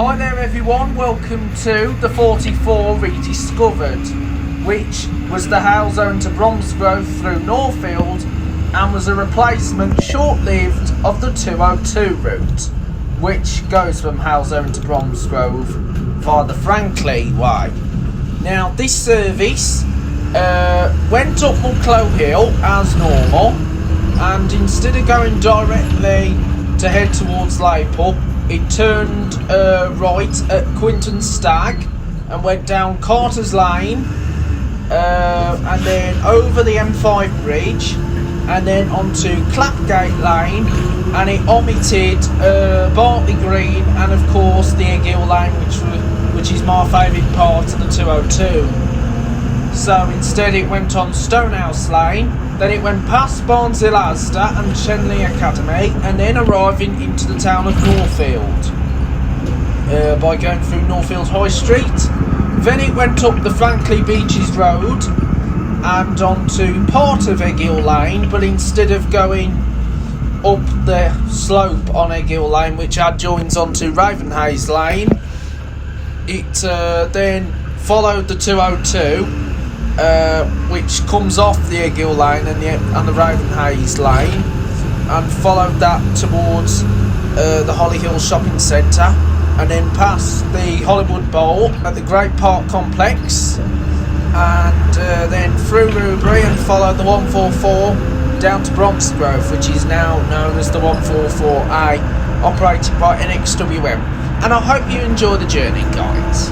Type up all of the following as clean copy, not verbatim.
Hi there everyone, welcome to the 44 Rediscovered, which was the Halesowen to Bromsgrove through Northfield and was a replacement short-lived of the 202 route, which goes from Halesowen to Bromsgrove via the Franklin Way. Now this service went up Mucklow Hill as normal, and instead of going directly to head towards Layport, it turned right at Quinton Stag and went down Carter's Lane and then over the M5 bridge and then onto Clapgate Lane, and it omitted Bartley Green and of course the Eggill Lane, which is my favourite part of the 202. So instead it went on Stonehouse Lane, then it went past Barnsley Asda and Shenley Academy, and then arriving into the town of Northfield by going through Northfield High Street. Then it went up the Franklin Beaches Road and onto part of Eggill Lane, but instead of going up the slope on Eggill Lane, which adjoins onto Ravenhays Lane, it then followed the 202, which comes off the Eggill Lane and the Ravenhays Lane, and followed that towards the Hollyhill Shopping Centre, and then past the Hollywood Bowl at the Great Park Complex, and then through Rubery and followed the 144 down to Bromsgrove, which is now known as the 144A, operated by NXWM. And I hope you enjoy the journey, guys.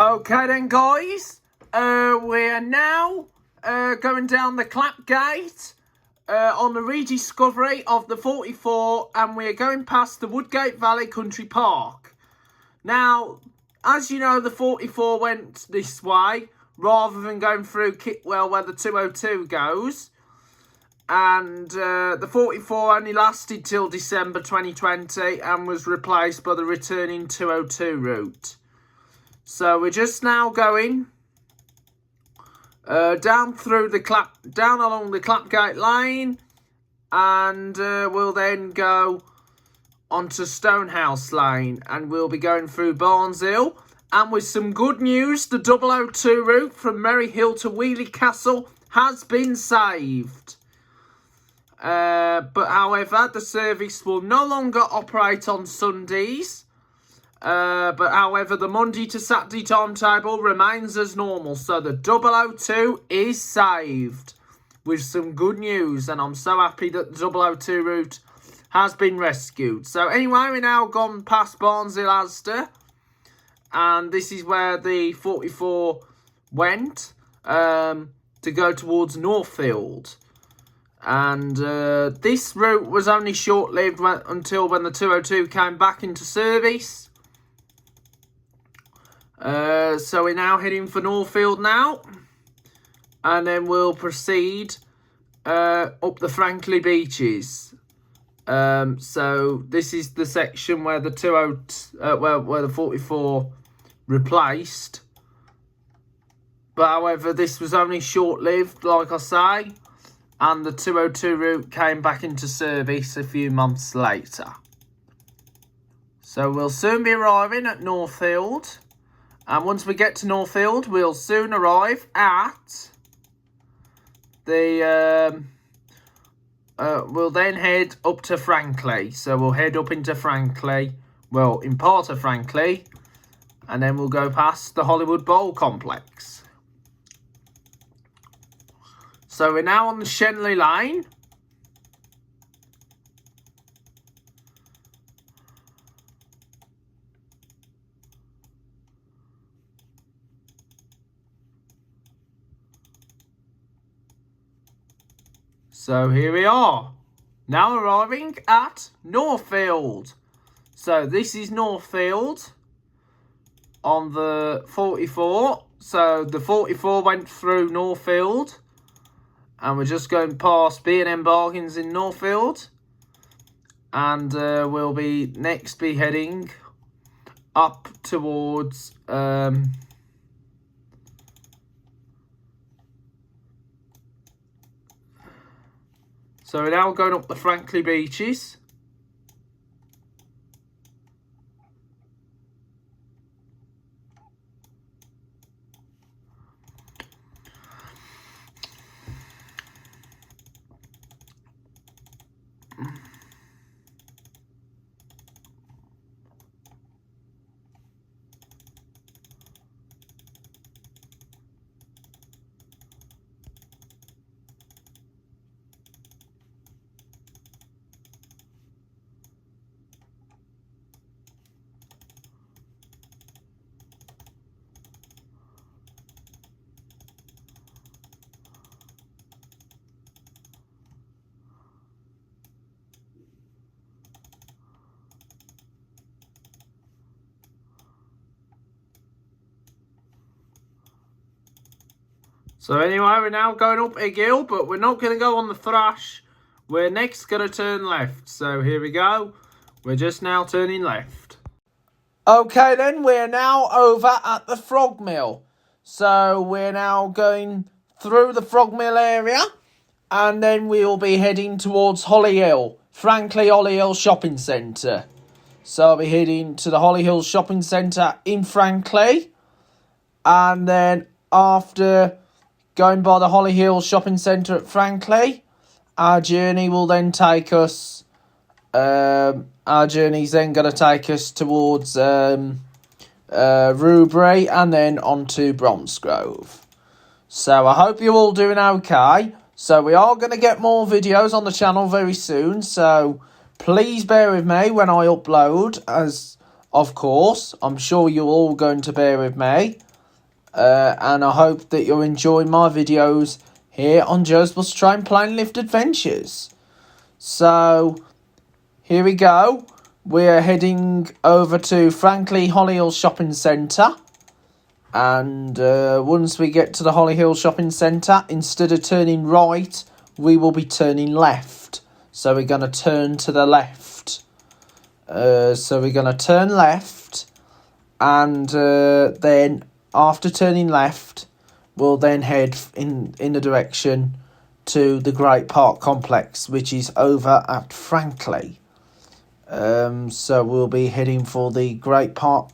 Okay then, guys, we're now going down the Clap Gate on the rediscovery of the 44, and we're going past the Woodgate Valley Country Park. Now, as you know, the 44 went this way rather than going through Kitwell where the 202 goes. And the 44 only lasted till December 2020 and was replaced by the returning 202 route. So we're just now going down along the Clapgate Lane, and we'll then go onto Stonehouse Lane, and we'll be going through Barnes Hill. And with some good news, the 002 route from Merry Hill to Wheely Castle has been saved. But however, the service will no longer operate on Sundays. But however, the Monday to Saturday timetable remains as normal. So the 002 is saved with some good news. And I'm so happy that the 002 route has been rescued. So anyway, we're now gone past Barnsley Asda. And this is where the 44 went to go towards Northfield. And this route was only short-lived until when the 202 came back into service. So we're now heading for Northfield now. And then we'll proceed up the Frankley Beaches. So this is the section where the where the 44 replaced. But however, this was only short-lived, like I say. And the 202 route came back into service a few months later. So we'll soon be arriving at Northfield. And once we get to Northfield, we'll soon arrive at the... we'll then head up to Frankley. So we'll head up into Frankley. Well, in part of Frankley. And then we'll go past the Hollywood Bowl Complex. So we're now on the Shenley Lane. So here we are. Now arriving at Northfield. So this is Northfield on the 44. So the 44 went through Northfield. And we're just going past B&M Bargains in Northfield. And we'll be next be heading up towards... so we're now going up the Frankley Beaches. So anyway, we're now going up a hill, but we're not going to go on the Thrash. We're next going to turn left. So here we go. We're just now turning left. Okay then, we're now over at the Frog Mill. So we're now going through the Frog Mill area. And then we'll be heading towards Holly Hill. Frankley Holly Hill Shopping Centre. So I'll be heading to the Holly Hill Shopping Centre in Frankley. And then after... going by the Holly Hill Shopping Centre at Frankley, our journey will then take us... our journey's then going to take us towards Rubery and then on to Bromsgrove. So I hope you're all doing okay. So we are going to get more videos on the channel very soon. So please bear with me when I upload, as of course I'm sure you're all going to bear with me. and I hope that you'll enjoy my videos here on Joe's Bus Train Plane Lift Adventures. So, here we go. We're heading over to Frankley Hollyhill Shopping Centre. And once we get to the Hollyhill Shopping Centre, instead of turning right, we will be turning left. So we're going to turn to the left. So we're going to turn left. And then after turning left, we'll then head in the direction to the Great Park Complex, which is over at Frankley. So we'll be heading for the Great Park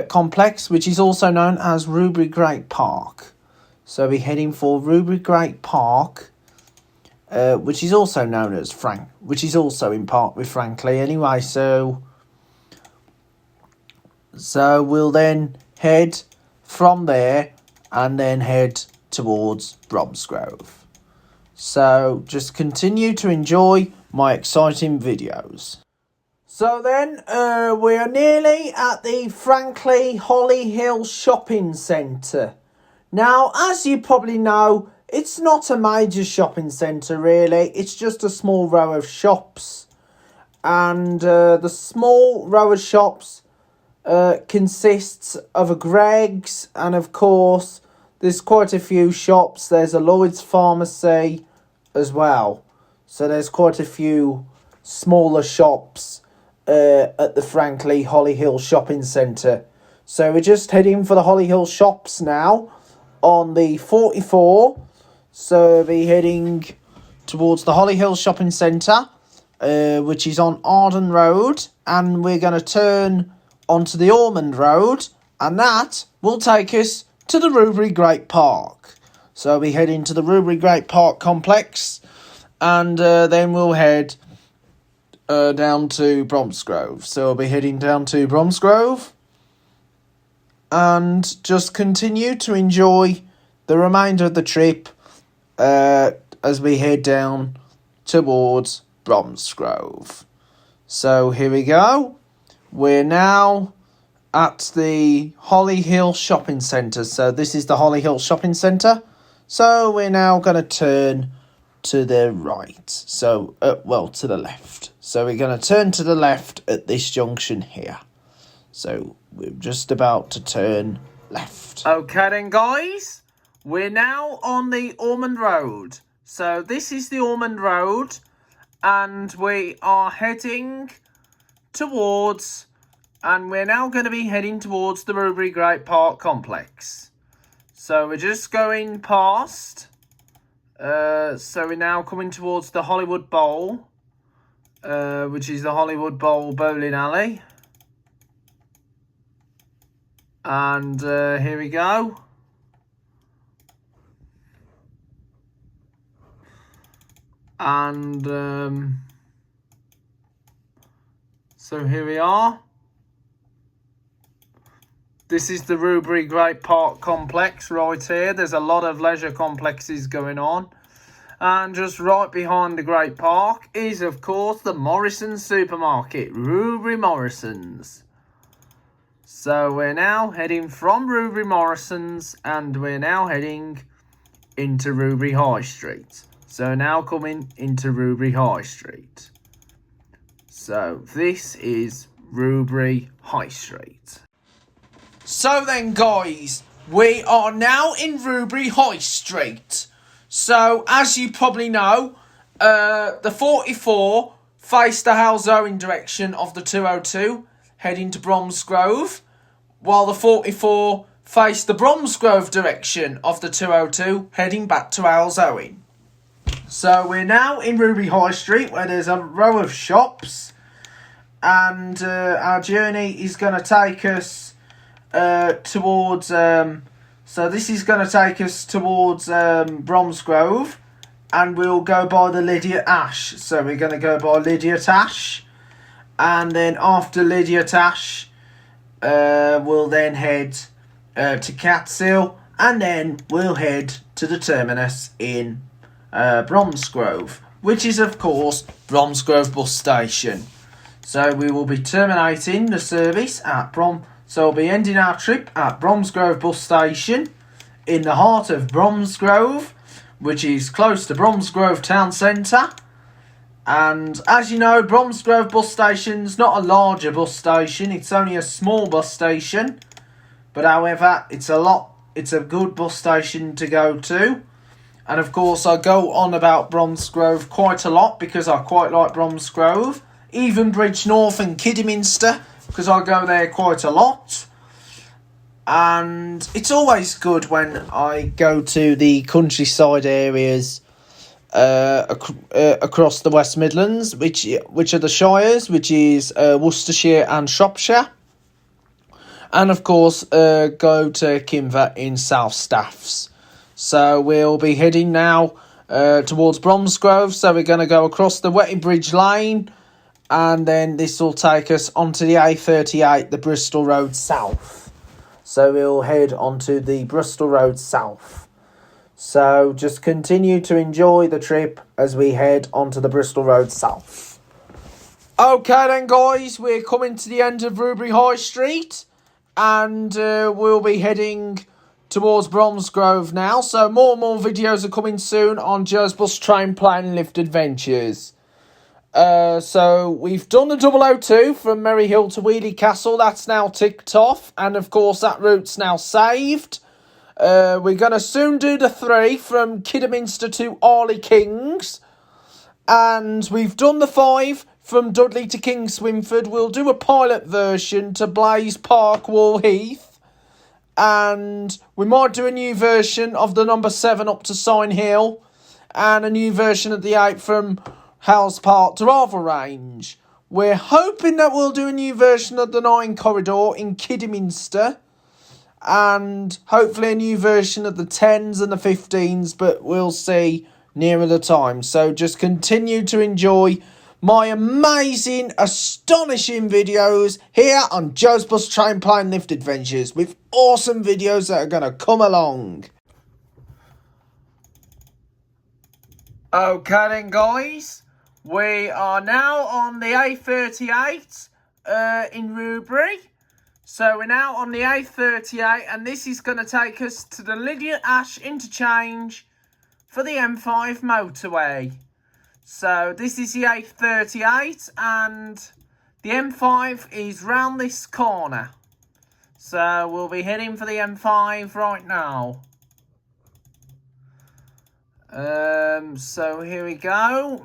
Complex, which is also known as Ruby Great Park. So we're heading for Ruby Great Park, which is also known as which is also in part with Frankley anyway. So we'll then head from there and then head towards Bromsgrove. So just continue to enjoy my exciting videos. So then, we are nearly at the Frankley Hollyhill Shopping Centre. Now, as you probably know, it's not a major shopping centre really, it's just a small row of shops. And the small row of shops consists of a Greggs, and of course, there's quite a few shops. There's a Lloyd's Pharmacy as well. So there's quite a few smaller shops at the Frankley Hollyhill Shopping Centre. So we're just heading for the Hollyhill shops now on the 44. So we'll be heading towards the Hollyhill Shopping Centre, which is on Arden Road, and we're going to turn onto the Ormond Road, and that will take us to the Ruby Great Park. So we'll be heading to the Ruby Great Park Complex, and then we'll head down to Bromsgrove. So we'll be heading down to Bromsgrove and just continue to enjoy the remainder of the trip as we head down towards Bromsgrove. So here we go. We're now at the Hollyhill Shopping Centre. So this is the Hollyhill Shopping Centre. So we're now going to turn to the right. So, to the left. So we're going to turn to the left at this junction here. So we're just about to turn left. Okay then, guys. We're now on the Ormond Road. So this is the Ormond Road, and we are heading towards, and we're now going to be heading towards the Ruby Great Park Complex. So we're just going past. So we're now coming towards the Hollywood Bowl, which is the Hollywood Bowl bowling alley. And here we go. And so here we are. This is the Ruby Great Park Complex right here. There's a lot of leisure complexes going on. And just right behind the Great Park is, of course, the Morrison's supermarket, Ruby Morrison's. So we're now heading from Ruby Morrison's, and we're now heading into Ruby High Street. So now coming into Ruby High Street. So this is Ruby High Street. So then, guys, we are now in Ruby High Street. So, as you probably know, the 44 faced the Halesowen direction of the 202, heading to Bromsgrove, while the 44 faced the Bromsgrove direction of the 202, heading back to Halesowen. So, we're now in Ruby High Street, where there's a row of shops, and our journey is going to take us towards, so this is going to take us towards Bromsgrove, and we'll go by the Lydiate Ash. So we're going to go by Lydiate Ash, and then after Lydiate Ash, we'll then head to Catshill, and then we'll head to the terminus in Bromsgrove, which is of course Bromsgrove bus station. So we will be terminating the service at Bromsgrove So we'll be ending our trip at Bromsgrove bus station in the heart of Bromsgrove, which is close to Bromsgrove town centre. And as you know, Bromsgrove bus station's not a larger bus station, it's only a small bus station. But however, it's a good bus station to go to. And of course, I go on about Bromsgrove quite a lot because I quite like Bromsgrove. Even Bridge North and Kidderminster, because I go there quite a lot. And it's always good when I go to the countryside areas across the West Midlands, which are the Shires, which is Worcestershire and Shropshire. And of course, go to Kimver in South Staffs. So we'll be heading now towards Bromsgrove. So we're going to go across the Wetty Bridge Lane, and then this will take us onto the A38, the Bristol Road South. So we'll head onto the Bristol Road South. So just continue to enjoy the trip as we head onto the Bristol Road South. Okay then guys, we're coming to the end of Rubery High Street, and we'll be heading towards Bromsgrove now. So more and more videos are coming soon on Joe's Bus Train Plane Lift Adventures. So we've done the 002 from Merry Hill to Wheely Castle. That's now ticked off, and of course that route's now saved. We're going to soon do the 3 from Kidderminster to Arley Kings, and we've done the 5 from Dudley to King Swinford. We'll do a pilot version to Blaze Park, Wall Heath, and we might do a new version of the number 7 up to Sign Hill, and a new version of the 8 from Hales Park to Arthur Range. We're hoping that we'll do a new version of the 9 corridor in Kidderminster, and hopefully a new version of the 10s and the 15s, but we'll see nearer the time. So just continue to enjoy my amazing, astonishing videos here on Joe's Bus Train Plane Lift Adventures, with awesome videos that are going to come along. Okay then guys, we are now on the A38 in Rubery. So we're now on the A38, and this is going to take us to the Lydia Ash interchange for the M5 motorway. So this is the A38, and the M5 is round this corner. So we'll be heading for the M5 right now. So here we go.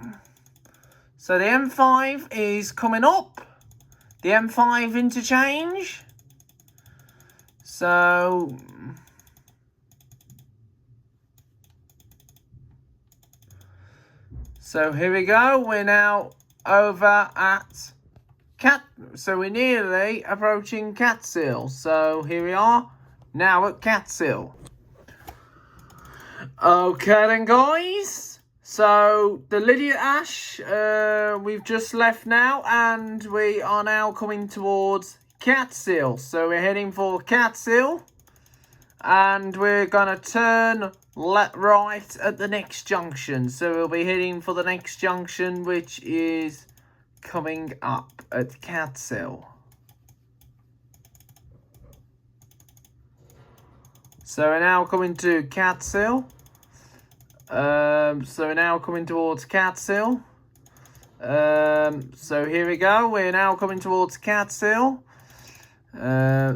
So the M5 is coming up. The M5 interchange. So here we go. We're now over at so we're nearly approaching Catsill. So here we are now at Catsill. Okay then guys, so the Lydia Ash we've just left now, and we are now coming towards Catsill. So we're heading for Catsill, and we're gonna turn right at the next junction. So we'll be heading for the next junction, which is coming up at Catsill. So we're now coming to Catsill. So we're now coming towards Catsill. So here we go. We're now coming towards Catsill.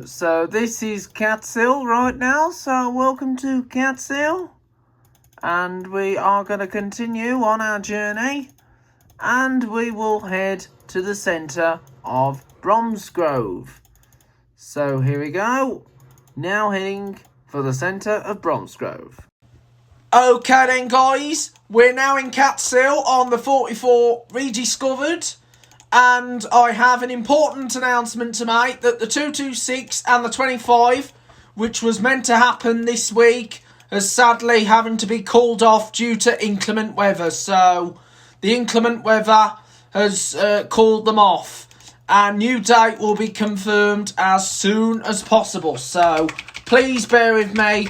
So this is Catsill right now. So welcome to Catsill. And we are going to continue on our journey. And we will head to the centre of Bromsgrove. So here we go. Now heading for the centre of Bromsgrove. Okay then guys, we're now in Catsill on the 44 Rediscovered, and I have an important announcement to make that the 226 and the 25, which was meant to happen this week, is sadly having to be called off due to inclement weather. So the inclement weather has called them off, and new date will be confirmed as soon as possible. So please bear with me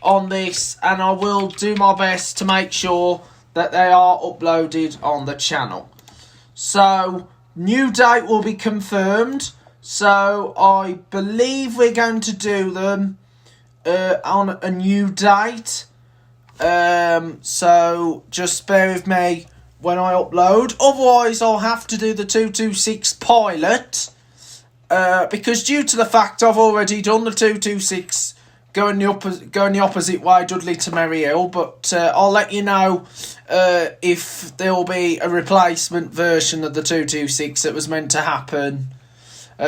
on this, and I will do my best to make sure that they are uploaded on the channel. So new date will be confirmed, So I believe we're going to do them on a new date. So just bear with me when I upload. Otherwise, I'll have to do the 226 pilot. Because due to the fact I've already done the 226 going the opposite way, Dudley to Merry Hill, but I'll let you know if there will be a replacement version of the 226 that was meant to happen.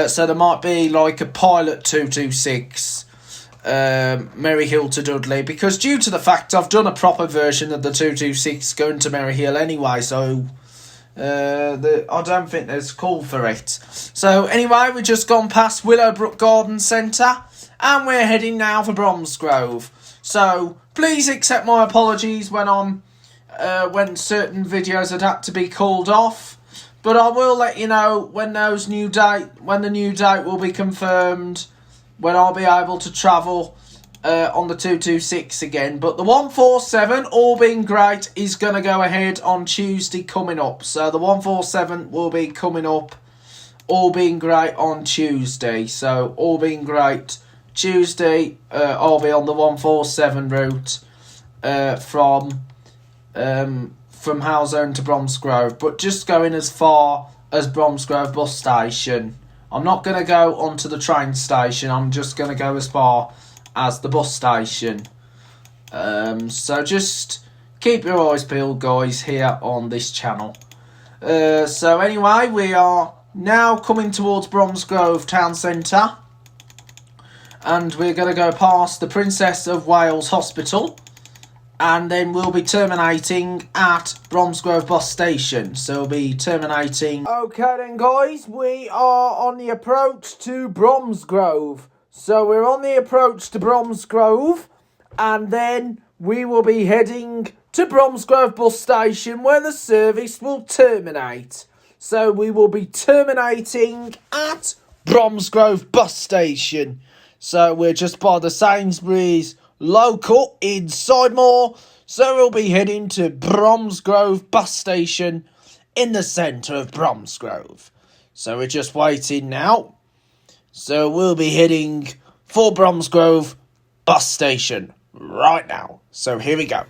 So there might be like a pilot 226 Merry Hill to Dudley, because due to the fact I've done a proper version of the 226 going to Merry Hill anyway, so I don't think there's call for it. So anyway, we've just gone past Willowbrook Garden Centre and we're heading now for Bromsgrove. So please accept my apologies when certain videos had to be called off, but I will let you know when the new date will be confirmed, when I'll be able to travel on the 226 again. But the 147, all being great, is going to go ahead on Tuesday coming up. So the 147 will be coming up, all being great, on Tuesday. So all being great, Tuesday I'll be on the 147 route from Halesowen to Bromsgrove, but just going as far as Bromsgrove bus station. I'm not going to go onto the train station, I'm just going to go as far as the bus station. So just keep your eyes peeled, guys, here on this channel. So anyway, we are now coming towards Bromsgrove town centre, and we're going to go past the Princess of Wales Hospital, and then we'll be terminating at Bromsgrove bus station. So we'll be terminating. Okay then, guys, we are on the approach to Bromsgrove. So we're on the approach to Bromsgrove, and then we will be heading to Bromsgrove bus station where the service will terminate. So we will be terminating at Bromsgrove bus station. So we're just by the Sainsbury's local in Sidemore. So we'll be heading to Bromsgrove bus station in the centre of Bromsgrove. So we're just waiting now. So we'll be heading for Bromsgrove bus station right now. So here we go.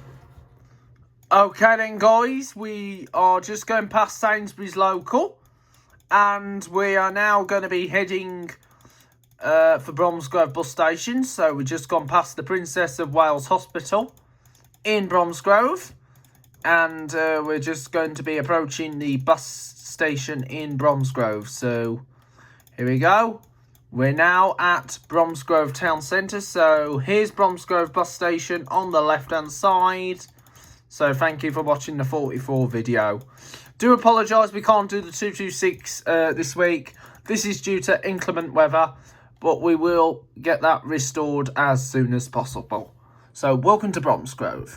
Okay then, guys, we are just going past Sainsbury's local, and we are now going to be heading for Bromsgrove bus station. So we've just gone past the Princess of Wales Hospital in Bromsgrove, and we're just going to be approaching the bus station in Bromsgrove. So here we go. We're now at Bromsgrove town centre. So here's Bromsgrove bus station on the left hand side. So thank you for watching the 44 video. Do apologise we can't do the 226 this week. This is due to inclement weather, but we will get that restored as soon as possible. So welcome to Bromsgrove.